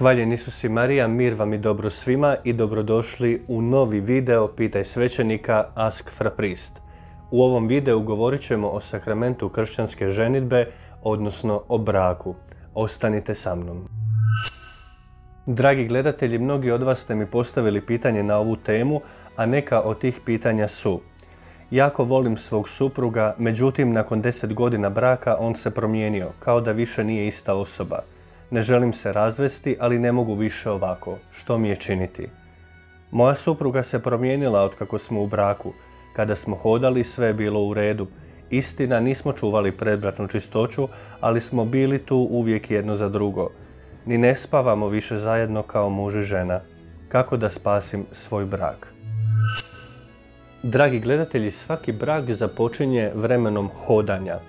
Hvaljen Isus i Marija, mir vam i dobro svima i dobrodošli u novi video Pitaj svećenika Ask for a Priest. U ovom videu govorit ćemo o sakramentu kršćanske ženidbe, odnosno o braku. Ostanite sa mnom. Dragi gledatelji, mnogi od vas ste mi postavili pitanje na ovu temu, a neka od tih pitanja su: jako volim svog supruga, međutim nakon 10 godina braka on se promijenio, kao da više nije ista osoba. Ne želim se razvesti, ali ne mogu više ovako. Što mi je činiti? Moja supruga se promijenila otkako smo u braku. Kada smo hodali, sve je bilo u redu. Istina, nismo čuvali predbračnu čistoću, ali smo bili tu uvijek jedno za drugo. Ni ne spavamo više zajedno kao muž i žena. Kako da spasim svoj brak? Dragi gledatelji, svaki brak započinje vremenom hodanja.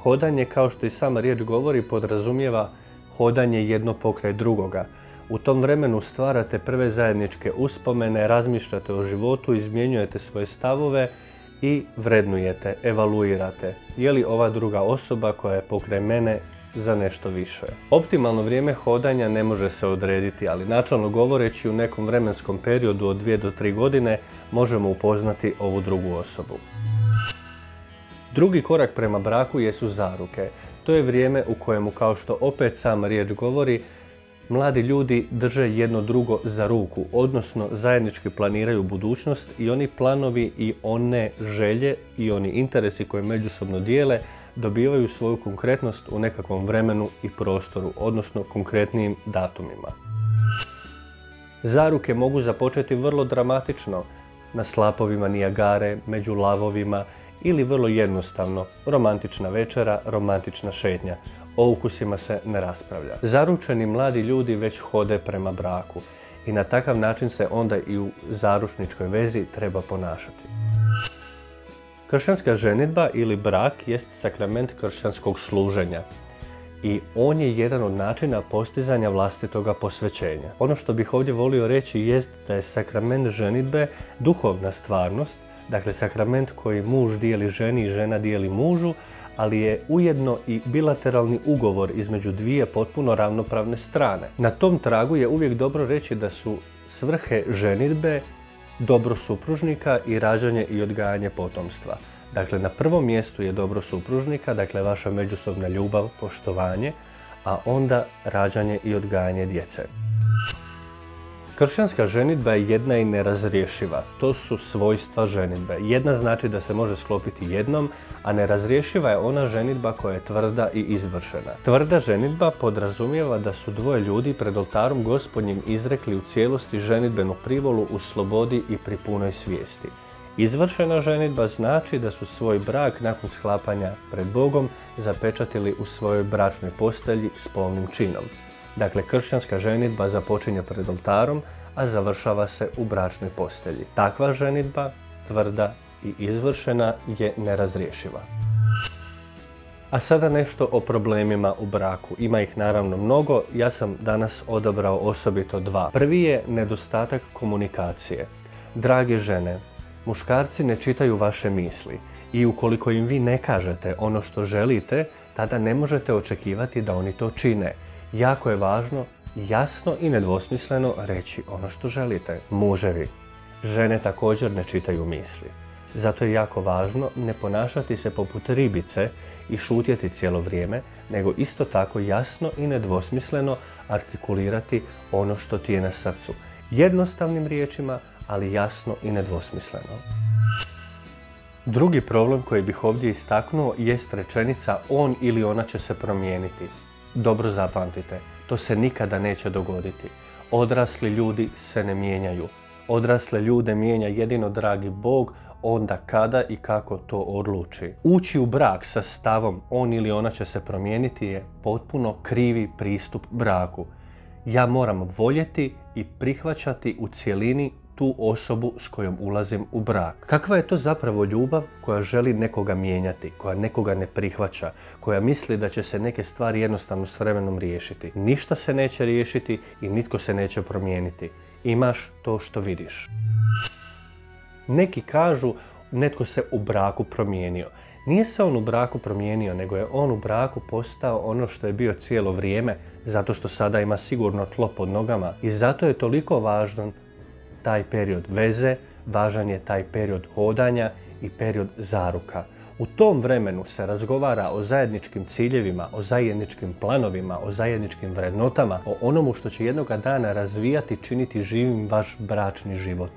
Hodanje, kao što i sama riječ govori, podrazumijeva hodanje jedno pokraj drugoga. U tom vremenu stvarate prve zajedničke uspomene, razmišljate o životu, izmjenjujete svoje stavove i vrednujete, evaluirate. Je li ova druga osoba koja je pokraj mene za nešto više? Optimalno vrijeme hodanja ne može se odrediti, ali načelno govoreći u nekom vremenskom periodu od 2 do 3 godine možemo upoznati ovu drugu osobu. Drugi korak prema braku jesu zaruke. To je vrijeme u kojemu, kao što opet sama riječ govori, mladi ljudi drže jedno drugo za ruku, odnosno zajednički planiraju budućnost i oni planovi i one želje i oni interesi koje međusobno dijele dobivaju svoju konkretnost u nekakvom vremenu i prostoru, odnosno konkretnijim datumima. Zaruke mogu započeti vrlo dramatično, na slapovima Nijagare, među lavovima ili vrlo jednostavno, romantična večera, romantična šetnja. O ukusima se ne raspravlja. Zaručeni mladi ljudi već hode prema braku i na takav način se onda i u zaručničkoj vezi treba ponašati. Kršćanska ženidba ili brak jest sakrament kršćanskog služenja i on je jedan od načina postizanja vlastitoga posvećenja. Ono što bih ovdje volio reći jest da je sakrament ženidbe duhovna stvarnost, dakle sakrament koji muž dijeli ženi i žena dijeli mužu, ali je ujedno i bilateralni ugovor između dvije potpuno ravnopravne strane. Na tom tragu je uvijek dobro reći da su svrhe ženidbe dobro supružnika i rađanje i odgajanje potomstva. Dakle, na prvom mjestu je dobro supružnika, dakle vaša međusobna ljubav, poštovanje, a onda rađanje i odgajanje djece. Kršćanska ženidba je jedna i nerazrješiva. To su svojstva ženidbe. Jedna znači da se može sklopiti jednom, a nerazrješiva je ona ženidba koja je tvrda i izvršena. Tvrda ženidba podrazumijeva da su dvoje ljudi pred oltarom Gospodnjim izrekli u cijelosti ženidbenu privolu u slobodi i pri punoj svijesti. Izvršena ženidba znači da su svoj brak nakon sklapanja pred Bogom zapečatili u svojoj bračnoj postelji s polnim činom. Dakle, kršćanska ženidba započinje pred oltarom, a završava se u bračnoj postelji. Takva ženidba, tvrda i izvršena, je nerazrješiva. A sada nešto o problemima u braku. Ima ih naravno mnogo, ja sam danas odabrao osobito dva. Prvi je nedostatak komunikacije. Drage žene, muškarci ne čitaju vaše misli i ukoliko im vi ne kažete ono što želite, tada ne možete očekivati da oni to čine. Jako je važno jasno i nedvosmisleno reći ono što želite. Muževi, žene također ne čitaju misli. Zato je jako važno ne ponašati se poput ribice i šutjeti cijelo vrijeme, nego isto tako jasno i nedvosmisleno artikulirati ono što ti je na srcu. Jednostavnim riječima, ali jasno i nedvosmisleno. Drugi problem koji bih ovdje istaknuo jest rečenica on ili ona će se promijeniti. Dobro zapamtite, to se nikada neće dogoditi. Odrasli ljudi se ne mijenjaju. Odrasle ljude mijenja jedino dragi Bog onda kada i kako to odluči. Ući u brak sa stavom on ili ona će se promijeniti je potpuno krivi pristup braku. Ja moram voljeti i prihvaćati u cjelini tu osobu s kojom ulazim u brak. Kakva je to zapravo ljubav koja želi nekoga mijenjati, koja nekoga ne prihvaća, koja misli da će se neke stvari jednostavno s vremenom riješiti? Ništa se neće riješiti i nitko se neće promijeniti. Imaš to što vidiš. Neki kažu netko se u braku promijenio. Nije se on u braku promijenio, nego je on u braku postao ono što je bio cijelo vrijeme, zato što sada ima sigurno tlo pod nogama. I zato je toliko važan taj period veze, važan je taj period hodanja i period zaruka. U tom vremenu se razgovara o zajedničkim ciljevima, o zajedničkim planovima, o zajedničkim vrednotama, o onomu što će jednoga dana razvijati i činiti živim vaš bračni život.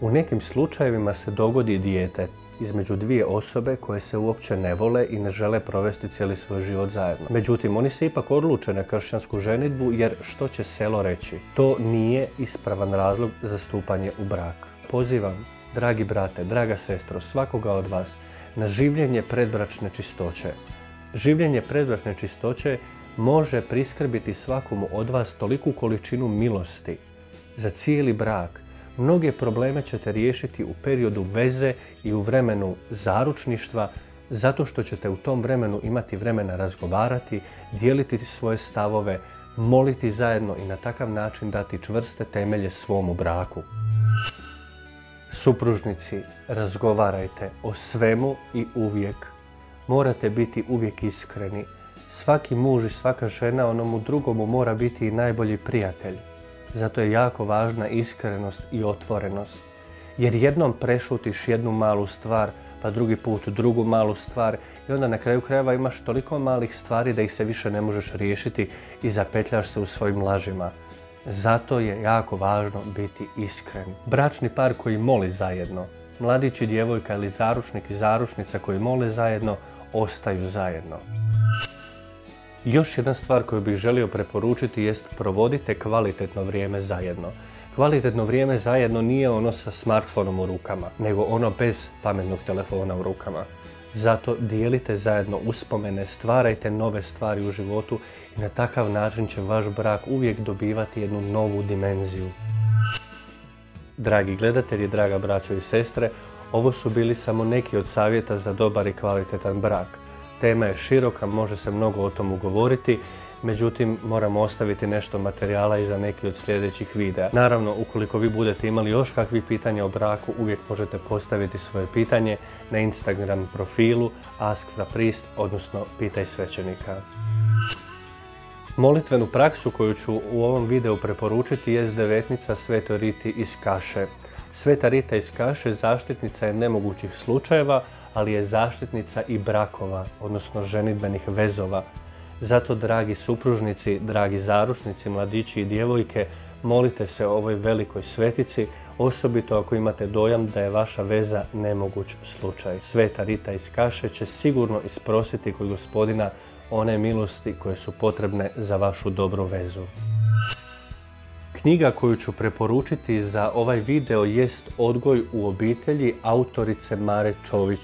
U nekim slučajevima se dogodi dijete između dvije osobe koje se uopće ne vole i ne žele provesti cijeli svoj život zajedno. Međutim, oni se ipak odluče na kršćansku ženidbu jer što će selo reći? To nije ispravan razlog za stupanje u brak. Pozivam, dragi brate, draga sestro, svakoga od vas na življenje predbračne čistoće. Življenje predbračne čistoće može priskrbiti svakomu od vas toliku količinu milosti za cijeli brak. Mnoge probleme ćete riješiti u periodu veze i u vremenu zaručništva, zato što ćete u tom vremenu imati vremena razgovarati, dijeliti svoje stavove, moliti zajedno i na takav način dati čvrste temelje svomu braku. Supružnici, razgovarajte o svemu i uvijek. Morate biti uvijek iskreni. Svaki muž i svaka žena onomu drugomu mora biti i najbolji prijatelj. Zato je jako važna iskrenost i otvorenost. Jer jednom prešutiš jednu malu stvar, pa drugi put drugu malu stvar i onda na kraju krajeva imaš toliko malih stvari da ih se više ne možeš riješiti i zapetljaš se u svojim lažima. Zato je jako važno biti iskren. Bračni par koji moli zajedno, mladić i djevojka ili zaručnik i zaručnica koji mole zajedno, ostaju zajedno. Još jedna stvar koju bih želio preporučiti jest provodite kvalitetno vrijeme zajedno. Kvalitetno vrijeme zajedno nije ono sa smartfonom u rukama, nego ono bez pametnog telefona u rukama. Zato dijelite zajedno uspomene, stvarajte nove stvari u životu i na takav način će vaš brak uvijek dobivati jednu novu dimenziju. Dragi gledatelji, draga braćo i sestre, ovo su bili samo neki od savjeta za dobar i kvalitetan brak. Tema je široka, može se mnogo o tomu govoriti, međutim moramo ostaviti nešto materijala i za neki od sljedećih videa. Naravno, ukoliko vi budete imali još kakvih pitanja o braku, uvijek možete postaviti svoje pitanje na Instagram profilu askfrapriest, odnosno Pitaj svećenika. Molitvenu praksu koju ću u ovom videu preporučiti jest devetnica Svetoj Riti iz Kaše. Sveta Rita iz Kaše zaštitnica je nemogućih slučajeva, ali je zaštitnica i brakova, odnosno ženidbenih vezova. Zato, dragi supružnici, dragi zaručnici, mladići i djevojke, molite se o ovoj velikoj svetici, osobito ako imate dojam da je vaša veza nemoguć slučaj. Sveta Rita iz Kaše će sigurno isprositi kod Gospodina one milosti koje su potrebne za vašu dobru vezu. Knjiga koju ću preporučiti za ovaj video jest Odgoj u obitelji autorice Mare Čović.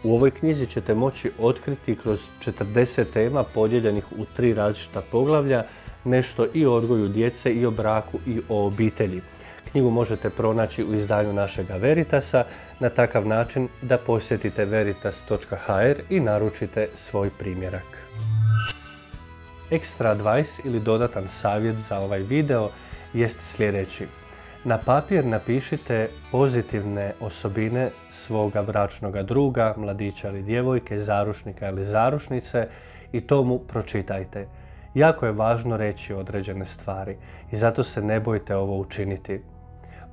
U ovoj knjizi ćete moći otkriti kroz 40 tema podijeljenih u 3 različita poglavlja nešto i o odgoju djece i o braku i o obitelji. Knjigu možete pronaći u izdanju našega Veritasa na takav način da posjetite veritas.hr i naručite svoj primjerak. Extra advice ili dodatan savjet za ovaj video jest sljedeći. Na papir napišite pozitivne osobine svoga bračnoga druga, mladića ili djevojke, zaručnika ili zaručnice i to mu pročitajte. Jako je važno reći određene stvari i zato se ne bojte ovo učiniti.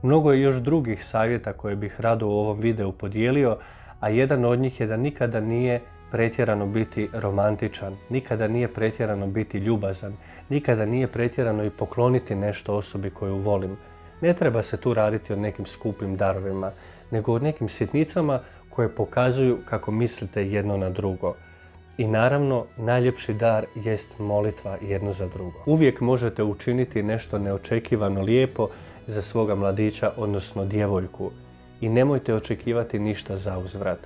Mnogo je još drugih savjeta koje bih rado u ovom videu podijelio, a jedan od njih je da nikada nije pretjerano biti romantičan, nikada nije pretjerano biti ljubazan, nikada nije pretjerano i pokloniti nešto osobi koju volim. Ne treba se tu raditi o nekim skupim darovima, nego o nekim sitnicama koje pokazuju kako mislite jedno na drugo. I naravno, najljepši dar jest molitva jedno za drugo. Uvijek možete učiniti nešto neočekivano lijepo za svoga mladića, odnosno djevojku. I nemojte očekivati ništa za uzvrat,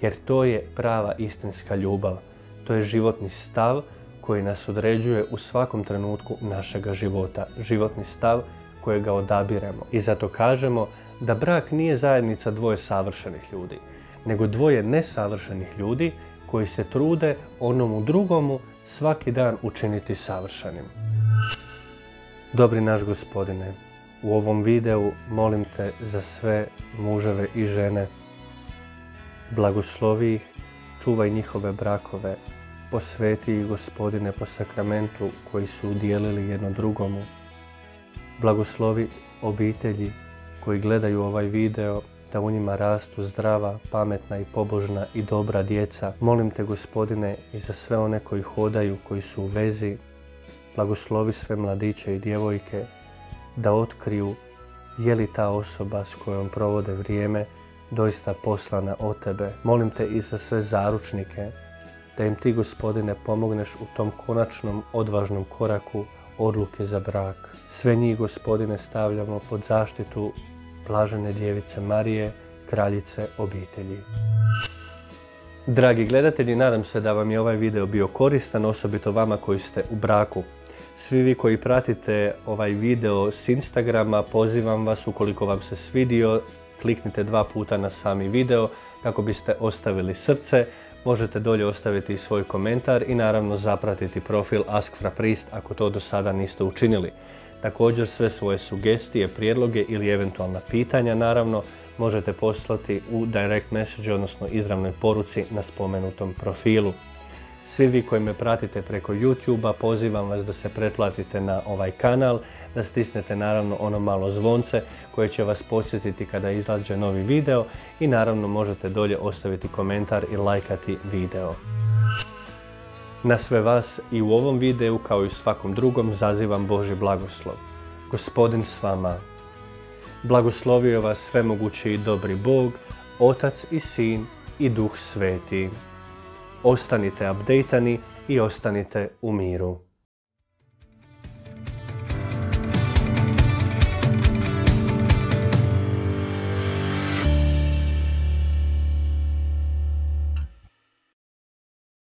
jer to je prava istinska ljubav. To je životni stav koji nas određuje u svakom trenutku našega života. Životni stav kojega odabiremo. I zato kažemo da brak nije zajednica dvoje savršenih ljudi, nego dvoje nesavršenih ljudi koji se trude onomu drugomu svaki dan učiniti savršenim. Dobri naš Gospodine, u ovom videu molim te za sve muževe i žene Blagoslovi ih, čuvaj njihove brakove, posveti ih, Gospodine, po sakramentu koji su udijelili jedno drugomu. Blagoslovi obitelji koji gledaju ovaj video, da u njima rastu zdrava, pametna i pobožna i dobra djeca. Molim te, Gospodine, i za sve one koji hodaju, koji su u vezi. Blagoslovi sve mladiće i djevojke da otkriju je li ta osoba s kojom provode vrijeme doista poslana od tebe. Molim te i za sve zaručnike da im ti, Gospodine, pomogneš u tom konačnom odvažnom koraku odluke za brak. Sve njih, Gospodine, stavljamo pod zaštitu blažene Djevice Marije, kraljice obitelji. Dragi gledatelji, nadam se da vam je ovaj video bio koristan, osobito vama koji ste u braku. Svi vi koji pratite ovaj video s Instagrama, pozivam vas, ukoliko vam se svidio, kliknite 2 puta na sami video kako biste ostavili srce. Možete dolje ostaviti i svoj komentar i naravno zapratiti profil Ask Fra Priest ako to do sada niste učinili. Također sve svoje sugestije, prijedloge ili eventualna pitanja naravno možete poslati u direct message, odnosno izravnoj poruci na spomenutom profilu. Svi vi koji me pratite preko YouTube-a, pozivam vas da se pretplatite na ovaj kanal, da stisnete naravno ono malo zvonce koje će vas podsjetiti kada izađe novi video i naravno možete dolje ostaviti komentar i lajkati video. Na sve vas i u ovom videu kao i u svakom drugom zazivam Božji blagoslov. Gospodin s vama. Blagoslovio vas svemogući i dobri Bog, Otac i Sin i Duh Sveti. Ostanite updateani i ostanite u miru.